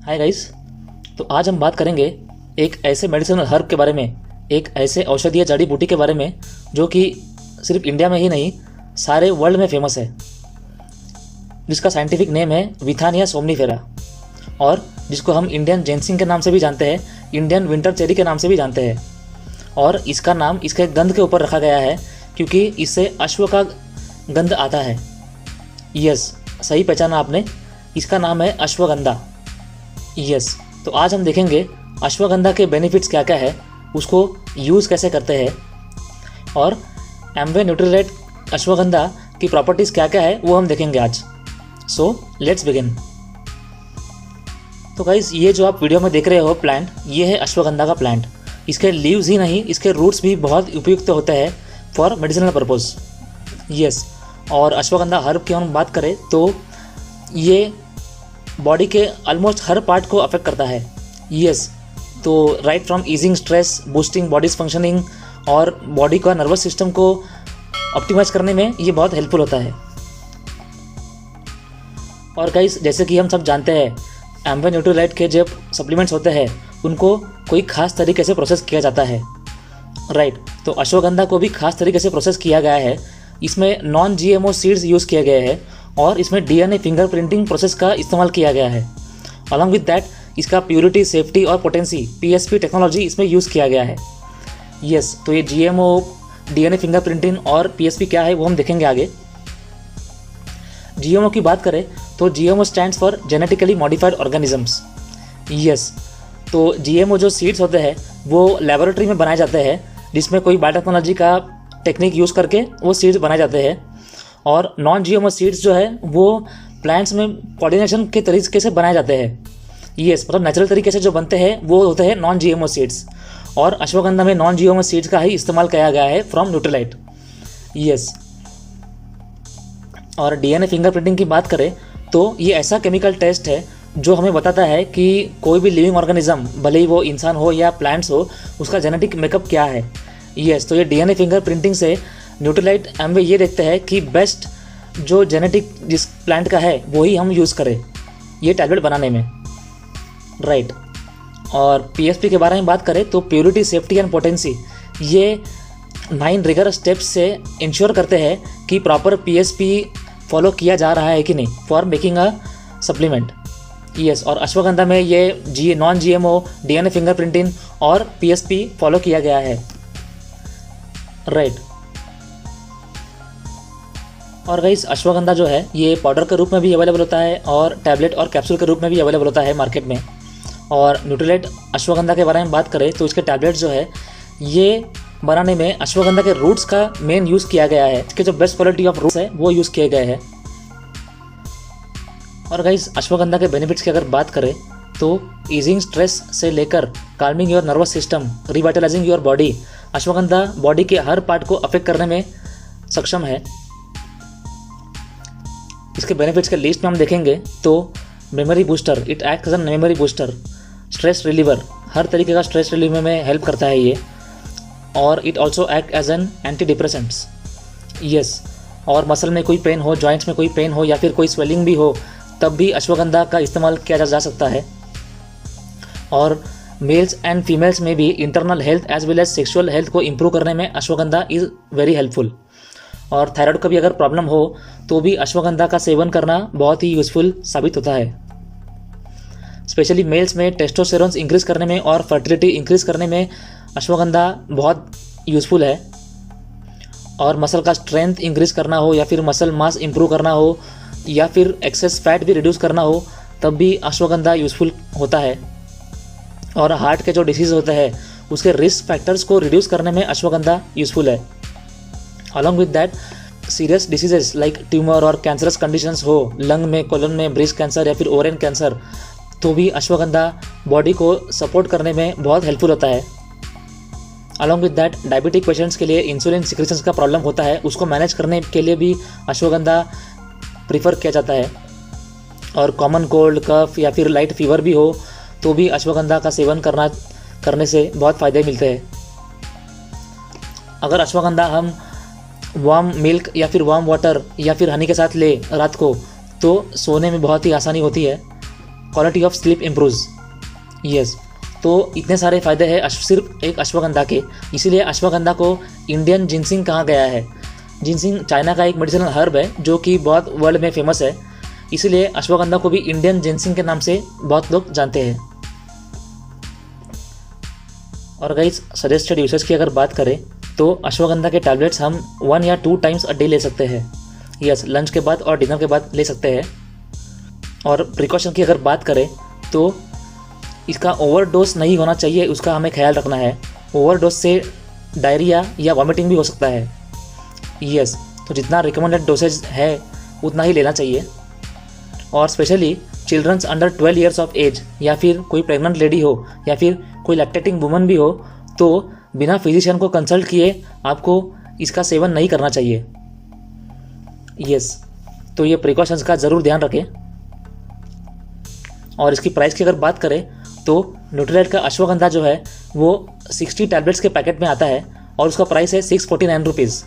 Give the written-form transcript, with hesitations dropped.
Hi guys. तो आज हम बात करेंगे एक ऐसे मेडिसिनल हर्ब के बारे में, एक ऐसे औषधीय जड़ी बूटी के बारे में जो कि सिर्फ इंडिया में ही नहीं सारे वर्ल्ड में फेमस है, जिसका साइंटिफिक नेम है विथानिया सोमनीफेरा और जिसको हम इंडियन जेंसिंग के नाम से भी जानते हैं, इंडियन विंटर चेरी के नाम से भी जानते हैं। और इसका नाम इसके गंध के ऊपर रखा गया है क्योंकि इससे अश्व का गंध आता है। यस, सही पहचाना आपने, इसका नाम है अश्वगंधा। यस, तो आज हम देखेंगे अश्वगंधा के बेनिफिट्स क्या क्या है, उसको यूज़ कैसे करते हैं और एम्वे न्यूट्रीलाइट अश्वगंधा की प्रॉपर्टीज़ क्या क्या है वो हम देखेंगे आज। So let's begin. तो गाइस, ये जो आप वीडियो में देख रहे हो प्लांट, ये है अश्वगंधा का प्लांट। इसके लीव्स ही नहीं, इसके रूट्स भी बहुत उपयुक्त होते हैं फॉर मेडिसिनल पर्पज़। यस, और अश्वगंधा हर्ब की हम बात करें तो ये बॉडी के ऑलमोस्ट हर पार्ट को अफेक्ट करता है। यस, तो right from easing stress, boosting bodies functioning और बॉडी का नर्वस सिस्टम को ऑप्टिमाइज करने में ये बहुत हेल्पफुल होता है। और गाइस, जैसे कि हम सब जानते हैं, एम्वे न्यूट्रीलाइट के जब सप्लीमेंट्स होते हैं उनको कोई खास तरीके से प्रोसेस किया जाता है, राइट। तो अश्वगंधा को भी खास तरीके से प्रोसेस किया गया है। इसमें नॉन GMO सीड्स यूज़ किए गए हैं और इसमें DNA फिंगरप्रिंटिंग प्रोसेस का इस्तेमाल किया गया है। अलॉन्ग विद दैट इसका प्योरिटी, सेफ्टी और पोटेंसी PSP टेक्नोलॉजी इसमें यूज़ किया गया है। यस, तो ये GMO, DNA फिंगरप्रिंटिंग और PSP क्या है वो हम देखेंगे आगे। GMO की बात करें तो GMO stands for genetically modified organisms. Yes, तो GMO जो सीड्स होते हैं वो लेबोरेटरी में बनाए जाते हैं, जिसमें कोई बायोटेक्नोलॉजी का टेक्निक यूज़ करके वो सीड्स बनाए जाते हैं। और नॉन GMO सीड्स जो है वो प्लांट्स में पॉलिनेशन के तरीके से बनाए जाते हैं। यस, मतलब नेचुरल तरीके से जो बनते हैं वो होते हैं नॉन GMO सीड्स, और अश्वगंधा में नॉन GMO सीड्स का ही इस्तेमाल किया गया है फ्रॉम न्यूट्रीलाइट। यस, और DNA फिंगरप्रिंटिंग की बात करें तो ये ऐसा केमिकल टेस्ट है जो हमें बताता है कि कोई भी लिविंग ऑर्गेनिज्म, भले ही वो इंसान हो या प्लांट्स हो, उसका जेनेटिक मेकअप क्या है। यस, तो ये DNA फिंगरप्रिंटिंग से न्यूट्रीलाइट एम्वे ये देखते हैं कि बेस्ट जो जेनेटिक जिस प्लांट का है वही हम यूज़ करें ये टैबलेट बनाने में, राइट। और PSP के बारे में बात करें तो प्योरिटी, सेफ्टी एंड पोटेंसी, ये 9 रिगर स्टेप्स से इंश्योर करते हैं कि प्रॉपर PSP फॉलो किया जा रहा है कि नहीं for making a supplement. Yes, और अश्वगंधा में ये नॉन GMO, DNA फिंगरप्रिंटिंग और PSP फॉलो किया गया है, राइट। और गाइस, अश्वगंधा जो है ये पाउडर के रूप में भी अवेलेबल होता है और टैबलेट और कैप्सूल के रूप में भी अवेलेबल होता है मार्केट में। और न्यूट्रीलाइट अश्वगंधा के बारे में बात करें तो इसके टैबलेट जो है ये बनाने में अश्वगंधा के रूट्स का मेन यूज़ किया गया है। इसके जो बेस्ट क्वालिटी ऑफ रूट्स है वो यूज़ किए गए हैं। और गाइस, अश्वगंधा के बेनिफिट्स की अगर बात करें तो ईजिंग स्ट्रेस से लेकर calming your nervous system, revitalising your body, ashwagandha body के हर पार्ट को अफेक्ट करने में सक्षम है। इसके बेनिफिट्स के लिस्ट में हम देखेंगे तो memory booster, it act as an memory booster, stress reliever, हर तरीके का स्ट्रेस रिलीवर में हेल्प करता है ये। और it also act as an antidepressants. Yes, और मसल में कोई पेन हो, जॉइंट्स में कोई पेन हो या फिर कोई स्वेलिंग भी हो, तब भी अश्वगंधा का इस्तेमाल किया जा सकता है। और मेल्स एंड फीमेल्स में भी internal health as well as sexual health को इम्प्रूव करने में अश्वगंधा इज़ वेरी हेल्पफुल। और थायराइड का भी अगर प्रॉब्लम हो तो भी अश्वगंधा का सेवन करना बहुत ही यूज़फुल साबित होता है। स्पेशली मेल्स में टेस्टोस्टेरोन्स इंक्रीज़ करने में और फर्टिलिटी इंक्रीज़ करने में अश्वगंधा बहुत यूज़फुल है। और मसल का स्ट्रेंथ इंक्रीज़ करना हो या फिर मसल मास इंप्रूव करना हो या फिर एक्सेस फैट भी रिड्यूस करना हो, तब भी अश्वगंधा यूज़फुल होता है। और हार्ट के जो डिसीज़ होते हैं उसके रिस्क फैक्टर्स को रिड्यूस करने में अश्वगंधा यूज़फुल है। Along with that, serious diseases like tumour और कैंसरस कंडीशंस हो, लंग में, कोलन में ब्रेस्ट कैंसर या फिर ओवेरियन कैंसर, तो भी अश्वगंधा बॉडी को सपोर्ट करने में बहुत हेल्पफुल होता है। Along with that, diabetic patients के लिए इंसुलिन सिक्रेशंस का प्रॉब्लम होता है, उसको मैनेज करने के लिए भी अश्वगंधा प्रीफर किया जाता है। और कॉमन कोल्ड, कफ या फिर लाइट फीवर भी हो तो भी अश्वगंधा का सेवन करने से बहुत फ़ायदे मिलते हैं। अगर अश्वगंधा हम वार्म मिल्क या फिर वार्म वाटर या फिर हनी के साथ ले रात को, तो सोने में बहुत ही आसानी होती है। Quality of sleep improves. Yes, तो इतने सारे फ़ायदे हैं सिर्फ एक अश्वगंधा के, इसीलिए अश्वगंधा को इंडियन जिनसिंग कहा गया है। जिनसिंग चाइना का एक मेडिसिनल हर्ब है जो कि बहुत वर्ल्ड में फेमस है, इसीलिए अश्वगंधा को भी इंडियन जिनसिंग के नाम से बहुत लोग जानते हैं। और गाइस, सजेस्टेड यूसेज की अगर बात करें तो अश्वगंधा के टैबलेट्स हम 1 या 2 टाइम्स अ डे ले सकते हैं। यस, लंच के बाद और डिनर के बाद ले सकते हैं। और प्रिकॉशन की अगर बात करें तो इसका ओवरडोज नहीं होना चाहिए, उसका हमें ख्याल रखना है। ओवरडोज से डायरिया या वॉमिटिंग भी हो सकता है। यस, तो जितना रिकमेंडेड डोसेज है उतना ही लेना चाहिए। और specially childrens under 12 years of age, या फिर कोई प्रेग्नेंट लेडी हो या फिर कोई लैक्टेटिंग वुमन भी हो, तो बिना फिजिशियन को कंसल्ट किए आपको इसका सेवन नहीं करना चाहिए। यस, तो ये प्रिकॉशंस का ज़रूर ध्यान रखें। और इसकी प्राइस की अगर बात करें तो न्यूट्रीलाइट का अश्वगंधा जो है वो 60 टैबलेट्स के पैकेट में आता है और उसका प्राइस है 649 रुपीज़।